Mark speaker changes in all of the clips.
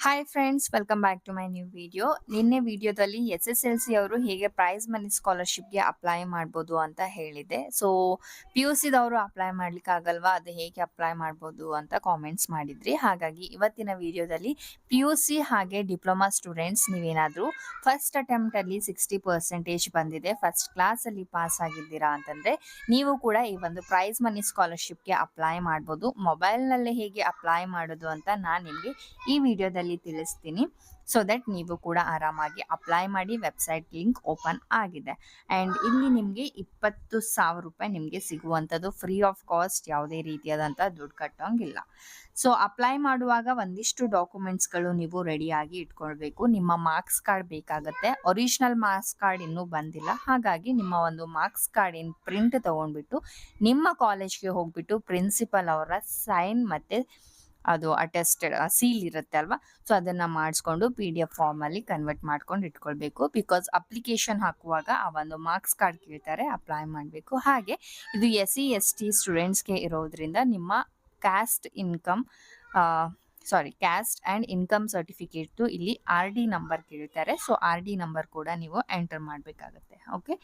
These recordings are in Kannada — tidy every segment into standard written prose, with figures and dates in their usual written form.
Speaker 1: Hi friends, welcome back to my new video. ನಿನ್ನೆ ವಿಡಿಯೋದಲ್ಲಿ SSLC ಅವರು ಹೇಗೆ ಪ್ರೈಸ್ ಮನಿ ಸ್ಕಾಲರ್ಶಿಪ್ಗೆ ಅಪ್ಲೈ ಮಾಡ್ಬೋದು ಅಂತ ಹೇಳಿದೆ. ಸೊ PUC ದವರು ಅಪ್ಲೈ ಮಾಡ್ಲಿಕ್ಕೆ ಆಗಲ್ವಾ, ಅದು ಹೇಗೆ ಅಪ್ಲೈ ಮಾಡ್ಬೋದು ಅಂತ ಕಾಮೆಂಟ್ಸ್ ಮಾಡಿದ್ರಿ. ಹಾಗಾಗಿ ಇವತ್ತಿನ ವಿಡಿಯೋದಲ್ಲಿ PUC ಹಾಗೆ ಡಿಪ್ಲೊಮಾ ಸ್ಟೂಡೆಂಟ್ಸ್ ನೀವೇನಾದರೂ ಫಸ್ಟ್ ಅಟೆಂಪ್ಟ್ ಅಲ್ಲಿ 60% ಬಂದಿದೆ, ಫಸ್ಟ್ ಕ್ಲಾಸ್ ಅಲ್ಲಿ ಪಾಸ್ ಆಗಿದ್ದೀರಾ ಅಂತಂದ್ರೆ ನೀವು ಕೂಡ ಈ ಒಂದು ಪ್ರೈಸ್ ಮನಿ ಸ್ಕಾಲರ್ಶಿಪ್ಗೆ ಅಪ್ಲೈ ಮಾಡ್ಬೋದು. ಮೊಬೈಲ್ನಲ್ಲೇ ಹೇಗೆ ಅಪ್ಲೈ ಮಾಡೋದು ಅಂತ ನಾನು ನಿಮಗೆ ಈ ವಿಡಿಯೋದಲ್ಲಿ ತಿಳಿಸ್ತೀನಿ. ಸೊ ದಟ್ ನೀವು ಕೂಡ ಆರಾಮಾಗಿ ಅಪ್ಲೈ ಮಾಡಿ. ವೆಬ್ಸೈಟ್ ಲಿಂಕ್ ಓಪನ್ ಆಗಿದೆ ಆ್ಯಂಡ್ ಇಲ್ಲಿ ನಿಮಗೆ 20,000 ರೂಪಾಯಿ ನಿಮಗೆ ಸಿಗುವಂಥದ್ದು ಫ್ರೀ ಆಫ್ ಕಾಸ್ಟ್, ಯಾವುದೇ ರೀತಿಯಾದಂಥ ದುಡ್ಡು ಕಟ್ಟೋಂಗಿಲ್ಲ. ಸೊ ಅಪ್ಲೈ ಮಾಡುವಾಗ ಒಂದಿಷ್ಟು ಡಾಕ್ಯುಮೆಂಟ್ಸ್ಗಳು ನೀವು ರೆಡಿಯಾಗಿ ಇಟ್ಕೊಳ್ಬೇಕು. ನಿಮ್ಮ ಮಾರ್ಕ್ಸ್ ಕಾರ್ಡ್ ಬೇಕಾಗುತ್ತೆ. ಒರಿಜಿನಲ್ ಮಾರ್ಕ್ಸ್ ಕಾರ್ಡ್ ಇನ್ನೂ ಬಂದಿಲ್ಲ, ಹಾಗಾಗಿ ನಿಮ್ಮ ಒಂದು ಮಾರ್ಕ್ಸ್ ಕಾರ್ಡ್ ಇನ್ ಪ್ರಿಂಟ್ ತೊಗೊಂಡ್ಬಿಟ್ಟು ನಿಮ್ಮ ಕಾಲೇಜ್ಗೆ ಹೋಗ್ಬಿಟ್ಟು ಪ್ರಿನ್ಸಿಪಲ್ ಅವರ ಸೈನ್ ಮತ್ತು ಅದು ಅಟೆಸ್ಟೆಡ್ ಸೀಲ್ ಇರುತ್ತೆ ಅಲ್ವಾ, ಸೊ ಅದನ್ನು ಮಾಡಿಸ್ಕೊಂಡು PDF ಫಾರ್ಮಲ್ಲಿ ಕನ್ವರ್ಟ್ ಮಾಡ್ಕೊಂಡು ಇಟ್ಕೊಳ್ಬೇಕು. ಬಿಕಾಸ್ ಅಪ್ಲಿಕೇಶನ್ ಹಾಕುವಾಗ ಆ ಒಂದು ಮಾರ್ಕ್ಸ್ ಕಾರ್ಡ್ ಕೇಳ್ತಾರೆ, ಅಪ್ಲೈ ಮಾಡಬೇಕು. ಹಾಗೆ ಇದು SC ST ಸ್ಟೂಡೆಂಟ್ಸ್ಗೆ ಇರೋದ್ರಿಂದ ನಿಮ್ಮ ಕ್ಯಾಸ್ಟ್ ಆ್ಯಂಡ್ ಇನ್ಕಮ್ ಸರ್ಟಿಫಿಕೇಟ್ದು ಇಲ್ಲಿ RD ನಂಬರ್ ಕೇಳ್ತಾರೆ. ಸೊ RD ನಂಬರ್ ಕೂಡ ನೀವು ಎಂಟರ್ ಮಾಡಬೇಕಾಗತ್ತೆ. ಓಕೆ,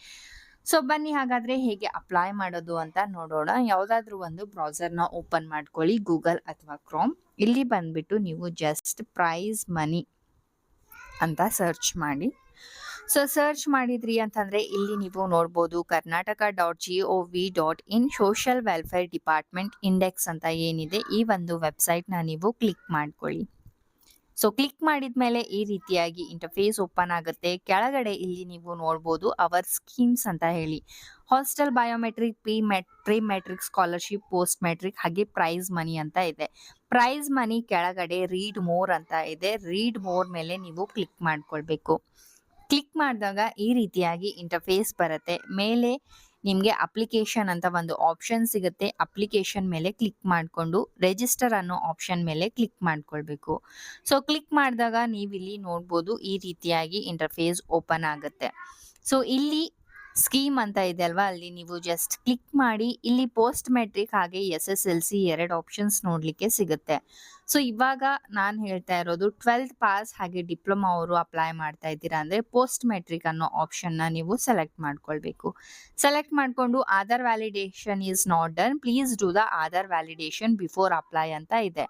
Speaker 1: ಸೊ ಬನ್ನಿ ಹಾಗಾದ್ರೆ ಹೇಗೆ ಅಪ್ಲೈ ಮಾಡೋದು ಅಂತ ನೋಡೋಣ. ಯಾವುದಾದ್ರೂ ಒಂದು ಬ್ರೌಸರ್ನ ಓಪನ್ ಮಾಡ್ಕೊಳ್ಳಿ, ಗೂಗಲ್ ಅಥವಾ ಕ್ರೋಮ್. ಇಲ್ಲಿ ಬಂದ್ಬಿಟ್ಟು ನೀವು ಜಸ್ಟ್ ಪ್ರೈಸ್ ಮನಿ ಅಂತ ಸರ್ಚ್ ಮಾಡಿ. ಸೊ ಸರ್ಚ್ ಮಾಡಿದ್ರಿ ಅಂತಂದರೆ ಇಲ್ಲಿ ನೀವು ನೋಡ್ಬೋದು karnataka.gov.in social welfare department index ಅಂತ ಏನಿದೆ, ಈ ಒಂದು ವೆಬ್ಸೈಟ್ನ ನೀವು ಕ್ಲಿಕ್ ಮಾಡ್ಕೊಳ್ಳಿ. ಸೊ ಕ್ಲಿಕ್ ಮಾಡಿದ ಮೇಲೆ ಈ ರೀತಿಯಾಗಿ ಇಂಟರ್ಫೇಸ್ ಓಪನ್ ಆಗುತ್ತೆ. ಕೆಳಗಡೆ ಇಲ್ಲಿ ನೀವು ನೋಡ್ಬೋದು ಅವರ್ ಸ್ಕೀಮ್ಸ್ ಅಂತ ಹೇಳಿ hostel biometric, pre matric scholarship, post matric ಹಾಗೆ ಪ್ರೈಸ್ ಮನಿ ಅಂತ ಇದೆ. ಪ್ರೈಸ್ ಮನಿ ಕೆಳಗಡೆ ರೀಡ್ ಮೋರ್ ಅಂತ ಇದೆ. ರೀಡ್ ಮೋರ್ ಮೇಲೆ ನೀವು ಕ್ಲಿಕ್ ಮಾಡ್ಕೊಳ್ಬೇಕು. ಕ್ಲಿಕ್ ಮಾಡಿದಾಗ ಈ ರೀತಿಯಾಗಿ ಇಂಟರ್ಫೇಸ್ ಬರುತ್ತೆ. ಮೇಲೆ ನಿಮಗೆ ಅಪ್ಲಿಕೇಶನ್ ಅಂತ ಒಂದು ಆಪ್ಷನ್ ಸಿಗುತ್ತೆ. ಅಪ್ಲಿಕೇಶನ್ ಮೇಲೆ ಕ್ಲಿಕ್ ಮಾಡಿಕೊಂಡು ರಿಜಿಸ್ಟರ್ ಅನ್ನೋ ಆಪ್ಷನ್ ಮೇಲೆ ಕ್ಲಿಕ್ ಮಾಡ್ಕೊಳ್ಬೇಕು. ಸೊ ಕ್ಲಿಕ್ ಮಾಡಿದಾಗ ನೀವಿಲ್ಲಿ ನೋಡ್ಬೋದು ಈ ರೀತಿಯಾಗಿ ಇಂಟರ್ಫೇಸ್ ಓಪನ್ ಆಗುತ್ತೆ. ಸೊ ಇಲ್ಲಿ ಸ್ಕೀಮ್ ಅಂತ ಇದೆ ಅಲ್ವಾ, ಅಲ್ಲಿ ನೀವು ಜಸ್ಟ್ ಕ್ಲಿಕ್ ಮಾಡಿ. ಇಲ್ಲಿ ಪೋಸ್ಟ್ ಮೆಟ್ರಿಕ್ ಹಾಗೆ SSLC ಎರಡು ಆಪ್ಷನ್ಸ್ ನೋಡಲಿಕ್ಕೆ ಸಿಗುತ್ತೆ. ಸೊ ಇವಾಗ ನಾನು ಹೇಳ್ತಾ ಇರೋದು 12th ಪಾಸ್ ಹಾಗೆ ಡಿಪ್ಲೊಮಾ ಅವರು ಅಪ್ಲೈ ಮಾಡ್ತಾ ಇದ್ದೀರಾ ಅಂದರೆ ಪೋಸ್ಟ್ ಮೆಟ್ರಿಕ್ ಅನ್ನೋ ಆಪ್ಷನ್ನ ನೀವು ಸೆಲೆಕ್ಟ್ ಮಾಡ್ಕೊಳ್ಬೇಕು. ಸೆಲೆಕ್ಟ್ ಮಾಡಿಕೊಂಡು Aadhaar validation is not done, please do the Aadhaar validation before apply ಅಂತ ಇದೆ.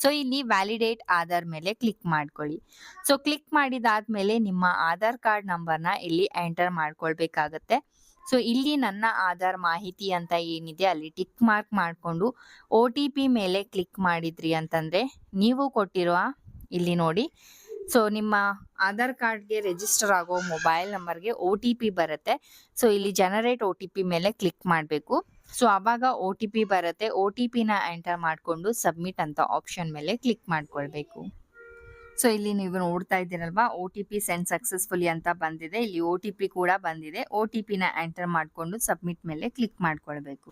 Speaker 1: ಸೊ ಇಲ್ಲಿ ವ್ಯಾಲಿಡೇಟ್ ಆಧಾರ್ ಮೇಲೆ ಕ್ಲಿಕ್ ಮಾಡ್ಕೊಳ್ಳಿ. ಸೊ ಕ್ಲಿಕ್ ಮಾಡಿದಾದ್ಮೇಲೆ ನಿಮ್ಮ ಆಧಾರ್ ಕಾರ್ಡ್ ನಂಬರ್ನ ಇಲ್ಲಿ ಎಂಟರ್ ಮಾಡ್ಕೊಳ್ಬೇಕಾಗತ್ತೆ. ಸೊ ಇಲ್ಲಿ ನನ್ನ ಆಧಾರ್ ಮಾಹಿತಿ ಅಂತ ಏನಿದೆ ಅಲ್ಲಿ ಟಿಕ್ ಮಾರ್ಕ್ ಮಾಡಿಕೊಂಡು OTP ಮೇಲೆ ಕ್ಲಿಕ್ ಮಾಡಿದ್ರಿ ಅಂತಂದರೆ ನೀವು ಕೊಟ್ಟಿರುವ ಇಲ್ಲಿ ನೋಡಿ, ಸೊ ನಿಮ್ಮ ಆಧಾರ್ ಕಾರ್ಡ್ಗೆ ರಿಜಿಸ್ಟರ್ ಆಗೋ ಮೊಬೈಲ್ ನಂಬರ್ಗೆ OTP ಬರುತ್ತೆ. ಸೊ ಇಲ್ಲಿ ಜನರೇಟ್ OTP ಮೇಲೆ ಕ್ಲಿಕ್ ಮಾಡಬೇಕು. ಸೊ ಆವಾಗ OTP ಬರುತ್ತೆ. OTPನ ಎಂಟರ್ ಮಾಡಿಕೊಂಡು ಸಬ್ಮಿಟ್ ಅಂತ ಆಪ್ಷನ್ ಮೇಲೆ ಕ್ಲಿಕ್ ಮಾಡ್ಕೊಳ್ಬೇಕು. ಸೊ ಇಲ್ಲಿ ನೀವು ನೋಡ್ತಾ ಇದ್ದೀರಲ್ವಾ, OTP ಸೆಂಡ್ ಸಕ್ಸಸ್ಫುಲಿ ಅಂತ ಬಂದಿದೆ. ಇಲ್ಲಿ OTP ಕೂಡ ಬಂದಿದೆ. OTPನ ಎಂಟರ್ ಮಾಡಿಕೊಂಡು ಸಬ್ಮಿಟ್ ಮೇಲೆ ಕ್ಲಿಕ್ ಮಾಡ್ಕೊಳ್ಬೇಕು.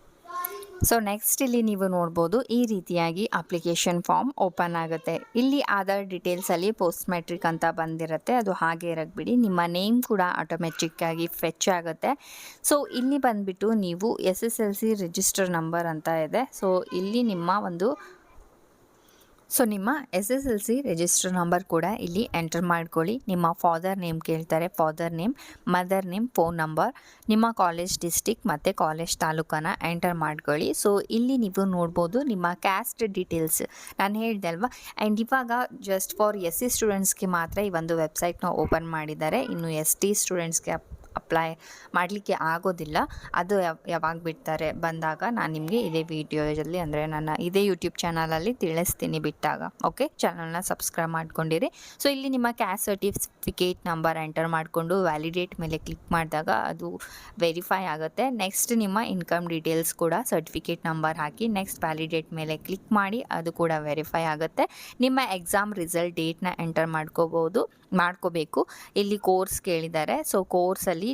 Speaker 1: ಸೊ ನೆಕ್ಸ್ಟ್ ಇಲ್ಲಿ ನೀವು ನೋಡ್ಬೋದು ಈ ರೀತಿಯಾಗಿ ಅಪ್ಲಿಕೇಶನ್ ಫಾರ್ಮ್ ಓಪನ್ ಆಗುತ್ತೆ. ಇಲ್ಲಿ ಆಧಾರ್ ಡೀಟೇಲ್ಸಲ್ಲಿ ಪೋಸ್ಟ್ ಮೆಟ್ರಿಕ್ ಅಂತ ಬಂದಿರುತ್ತೆ, ಅದು ಹಾಗೆ ಇರಕ್ಬಿಡಿ. ನಿಮ್ಮ ನೇಮ್ ಕೂಡ ಆಟೋಮೆಟಿಕ್ಕಾಗಿ ಫೆಚ್ ಆಗುತ್ತೆ. ಸೊ ಇಲ್ಲಿ ಬಂದುಬಿಟ್ಟು ನೀವು SSLC ರಿಜಿಸ್ಟರ್ ನಂಬರ್ ಅಂತ ಇದೆ. ಸೊ ಇಲ್ಲಿ ನಿಮ್ಮ SSLC ರಿಜಿಸ್ಟರ್ ನಂಬರ್ ಕೂಡ ಇಲ್ಲಿ ಎಂಟರ್ ಮಾಡ್ಕೊಳ್ಳಿ. ನಿಮ್ಮ ಫಾದರ್ ನೇಮ್ ಕೇಳ್ತಾರೆ, father name, mother name, phone number, ನಿಮ್ಮ ಕಾಲೇಜ್ ಡಿಸ್ಟಿಕ್ ಮತ್ತು ಕಾಲೇಜ್ ತಾಲೂಕನ್ನು ಎಂಟರ್ ಮಾಡ್ಕೊಳ್ಳಿ. ಸೊ ಇಲ್ಲಿ ನೀವು ನೋಡ್ಬೋದು ನಿಮ್ಮ ಕ್ಯಾಸ್ಟ್ ಡೀಟೇಲ್ಸ್ ನಾನು ಹೇಳ್ದೆ ಅಲ್ವಾ. ಆ್ಯಂಡ್ ಇವಾಗ ಜಸ್ಟ್ ಫಾರ್ SC ಸ್ಟೂಡೆಂಟ್ಸ್ಗೆ ಮಾತ್ರ ಈ ಒಂದು ವೆಬ್ಸೈಟ್ನ ಓಪನ್ ಮಾಡಿದ್ದಾರೆ. ಇನ್ನು ST ಸ್ಟೂಡೆಂಟ್ಸ್ಗೆ ಅಪ್ಲೈ ಮಾಡಲಿಕ್ಕೆ ಆಗೋದಿಲ್ಲ. ಅದು ಯಾವಾಗ ಬಿಡ್ತಾರೆ ಬಂದಾಗ ನಾನು ನಿಮಗೆ ಇದೇ ವಿಡಿಯೋದಲ್ಲಿ ಅಂದರೆ ನನ್ನ ಇದೇ ಯೂಟ್ಯೂಬ್ ಚಾನಲಲ್ಲಿ ತಿಳಿಸ್ತೀನಿ ಬಿಟ್ಟಾಗ. ಓಕೆ, ಚಾನಲ್ನ ಸಬ್ಸ್ಕ್ರೈಬ್ ಮಾಡ್ಕೊಂಡಿರಿ. ಸೊ ಇಲ್ಲಿ ನಿಮ್ಮ ಕ್ಯಾಸ್ಟ್ ಸರ್ಟಿಫಿಕೇಟ್ ನಂಬರ್ ಎಂಟರ್ ಮಾಡಿಕೊಂಡು ವ್ಯಾಲಿಡೇಟ್ ಮೇಲೆ ಕ್ಲಿಕ್ ಮಾಡಿದಾಗ ಅದು ವೆರಿಫೈ ಆಗುತ್ತೆ. ನೆಕ್ಸ್ಟ್ ನಿಮ್ಮ ಇನ್ಕಮ್ ಡೀಟೇಲ್ಸ್ ಕೂಡ ಸರ್ಟಿಫಿಕೇಟ್ ನಂಬರ್ ಹಾಕಿ ನೆಕ್ಸ್ಟ್ ವ್ಯಾಲಿಡೇಟ್ ಮೇಲೆ ಕ್ಲಿಕ್ ಮಾಡಿ, ಅದು ಕೂಡ ವೆರಿಫೈ ಆಗುತ್ತೆ. ನಿಮ್ಮ ಎಕ್ಸಾಮ್ ರಿಸಲ್ಟ್ ಡೇಟ್ನ ಎಂಟರ್ ಮಾಡ್ಕೋಬೇಕು. ಇಲ್ಲಿ ಕೋರ್ಸ್ ಕೇಳಿದ್ದಾರೆ. ಸೊ ಕೋರ್ಸಲ್ಲಿ ನಂಬರಲ್ಲಿ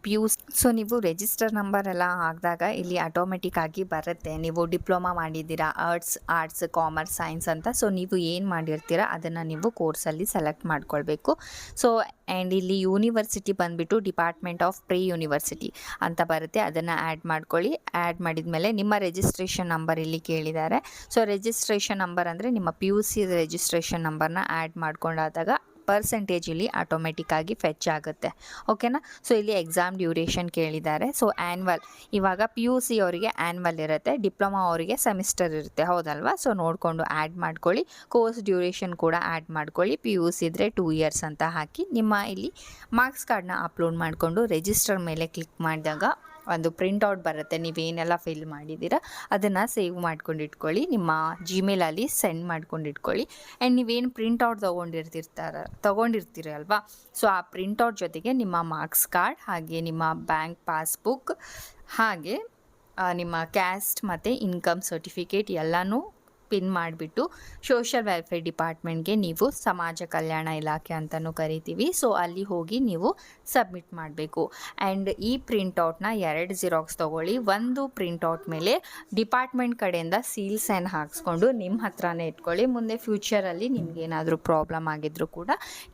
Speaker 1: ನೀವು ಸೊ ನೀವು ರಿಜಿಸ್ಟರ್ ನಂಬರ್ ಎಲ್ಲ ಹಾಕಿದಾಗ ಇಲ್ಲಿ ಆಟೋಮೆಟಿಕ್ ಆಗಿ ಬರುತ್ತೆ. ನೀವು ಡಿಪ್ಲೊಮಾ ಮಾಡಿದ್ದೀರಾ, ಆರ್ಟ್ಸ್, ಕಾಮರ್ಸ್, ಸೈನ್ಸ್ ಅಂತ. ಸೊ ನೀವು ಏನು ಮಾಡಿರ್ತೀರಾ ಅದನ್ನು ನೀವು ಕೋರ್ಸಲ್ಲಿ ಸೆಲೆಕ್ಟ್ ಮಾಡ್ಕೊಳ್ಬೇಕು. ಸೊ ಆ್ಯಂಡ್ ಇಲ್ಲಿ ಯೂನಿವರ್ಸಿಟಿ ಬಂದುಬಿಟ್ಟು ಡಿಪಾರ್ಟ್ಮೆಂಟ್ ಆಫ್ ಪ್ರೀ ಯೂನಿವರ್ಸಿಟಿ ಅಂತ ಬರುತ್ತೆ, ಅದನ್ನು ಆ್ಯಡ್ ಮಾಡ್ಕೊಳ್ಳಿ. ಆ್ಯಡ್ ಮಾಡಿದ ಮೇಲೆ ನಿಮ್ಮ ರಿಜಿಸ್ಟ್ರೇಷನ್ ನಂಬರ್ ಇಲ್ಲಿ ಕೇಳಿದ್ದಾರೆ. ಸೊ ರಿಜಿಸ್ಟ್ರೇಷನ್ ನಂಬರ್ ಅಂದರೆ ನಿಮ್ಮ PUC ರಿಜಿಸ್ಟ್ರೇಷನ್ ನಂಬರ್ನ ಆ್ಯಡ್ ಮಾಡ್ಕೊಂಡಾದಾಗ ಪರ್ಸೆಂಟೇಜ್ ಇಲ್ಲಿ ಆಟೋಮೆಟಿಕ್ ಆಗಿ ಫೆಚ್ ಆಗುತ್ತೆ. ಓಕೆನಾ. ಸೊ ಇಲ್ಲಿ ಎಕ್ಸಾಮ್ ಡ್ಯೂರೇಷನ್ ಕೇಳಿದ್ದಾರೆ. ಸೊ ಆ್ಯನ್ವಲ್, ಇವಾಗ PUC ಅವರಿಗೆ ಆ್ಯನ್ವಲ್ ಇರುತ್ತೆ, ಡಿಪ್ಲೊಮಾ ಅವರಿಗೆ ಸೆಮಿಸ್ಟರ್ ಇರುತ್ತೆ, ಹೌದಲ್ವಾ. ಸೊ ನೋಡಿಕೊಂಡು ಆ್ಯಡ್ ಮಾಡ್ಕೊಳ್ಳಿ. ಕೋರ್ಸ್ ಡ್ಯೂರೇಷನ್ ಕೂಡ ಆ್ಯಡ್ ಮಾಡ್ಕೊಳ್ಳಿ. PUC ಇದ್ದರೆ 2 ಇಯರ್ಸ್ ಅಂತ ಹಾಕಿ ನಿಮ್ಮ ಇಲ್ಲಿ ಮಾರ್ಕ್ಸ್ ಕಾರ್ಡ್ನ ಅಪ್ಲೋಡ್ ಮಾಡಿಕೊಂಡು ರಿಜಿಸ್ಟರ್ ಮೇಲೆ ಕ್ಲಿಕ್ ಮಾಡಿದಾಗ ಒಂದು ಪ್ರಿಂಟೌಟ್ ಬರುತ್ತೆ. ನೀವೇನೆಲ್ಲ ಫಿಲ್ ಮಾಡಿದ್ದೀರಾ ಅದನ್ನು ಸೇವ್ ಮಾಡ್ಕೊಂಡು ಇಟ್ಕೊಳ್ಳಿ, ನಿಮ್ಮ ಜಿಮೇಲಲ್ಲಿ ಸೆಂಡ್ ಮಾಡ್ಕೊಂಡು ಇಟ್ಕೊಳ್ಳಿ. ಆ್ಯಂಡ್ ನೀವೇನು ಪ್ರಿಂಟೌಟ್ ತೊಗೊಂಡಿರ್ತೀರ ಅಲ್ವಾ, ಸೊ ಆ ಪ್ರಿಂಟೌಟ್ ಜೊತೆಗೆ ನಿಮ್ಮ ಮಾರ್ಕ್ಸ್ ಕಾರ್ಡ್, ಹಾಗೆ ನಿಮ್ಮ ಬ್ಯಾಂಕ್ ಪಾಸ್ಬುಕ್, ಹಾಗೆ ನಿಮ್ಮ ಕ್ಯಾಸ್ಟ್ ಮತ್ತು ಇನ್ಕಮ್ ಸರ್ಟಿಫಿಕೇಟ್ ಎಲ್ಲನೂ ಪಿನ್ ಮಾಡಿಬಿಟ್ಟು ಸೋಷಿಯಲ್ ವೆಲ್ಫೇರ್ ಡಿಪಾರ್ಟ್ಮೆಂಟ್ಗೆ ನೀವು ಸಮಾಜ ಕಲ್ಯಾಣ ಇಲಾಖೆ ಅಂತಲೂ ಕರಿತೀವಿ. ಸೊ ಅಲ್ಲಿ ಹೋಗಿ ನೀವು ಸಬ್ಮಿಟ್ ಮಾಡಬೇಕು. ಆ್ಯಂಡ್ ಈ ಪ್ರಿಂಟೌಟ್ನ 2 ಜಿರಾಕ್ಸ್ ತೊಗೊಳ್ಳಿ. ಒಂದು ಪ್ರಿಂಟೌಟ್ ಮೇಲೆ ಡಿಪಾರ್ಟ್ಮೆಂಟ್ ಕಡೆಯಿಂದ ಸೀಲ್ ಸೈನ್ ಹಾಕ್ಸ್ಕೊಂಡು ನಿಮ್ಮ ಹತ್ರನೇ ಇಟ್ಕೊಳ್ಳಿ. ಮುಂದೆ ಫ್ಯೂಚರಲ್ಲಿ ನಿಮಗೇನಾದರೂ ಪ್ರಾಬ್ಲಮ್ ಆಗಿದ್ರೂ ಕೂಡ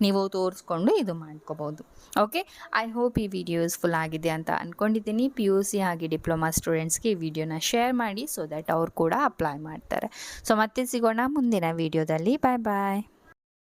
Speaker 1: ನೀವು ತೋರಿಸ್ಕೊಂಡು ಇದು ಮಾಡ್ಕೋಬೋದು. ಓಕೆ, ಐ ಹೋಪ್ ಈ ವಿಡಿಯೋ ಯೂಸ್ಫುಲ್ ಆಗಿದೆ ಅಂತ ಅಂದ್ಕೊಂಡಿದ್ದೀನಿ. PUC ಹಾಗೆ ಡಿಪ್ಲೊಮಾ ಸ್ಟೂಡೆಂಟ್ಸ್ಗೆ ಈ ವಿಡಿಯೋನ ಶೇರ್ ಮಾಡಿ, ಸೊ ದಟ್ ಅವ್ರು ಕೂಡ ಅಪ್ಲೈ ಮಾಡ್ತಾರೆ. ಸೊ ಮತ್ತೆ ಸಿಗೋಣ ಮುಂದಿನ ವಿಡಿಯೋದಲ್ಲಿ. ಬಾಯ್ ಬಾಯ್.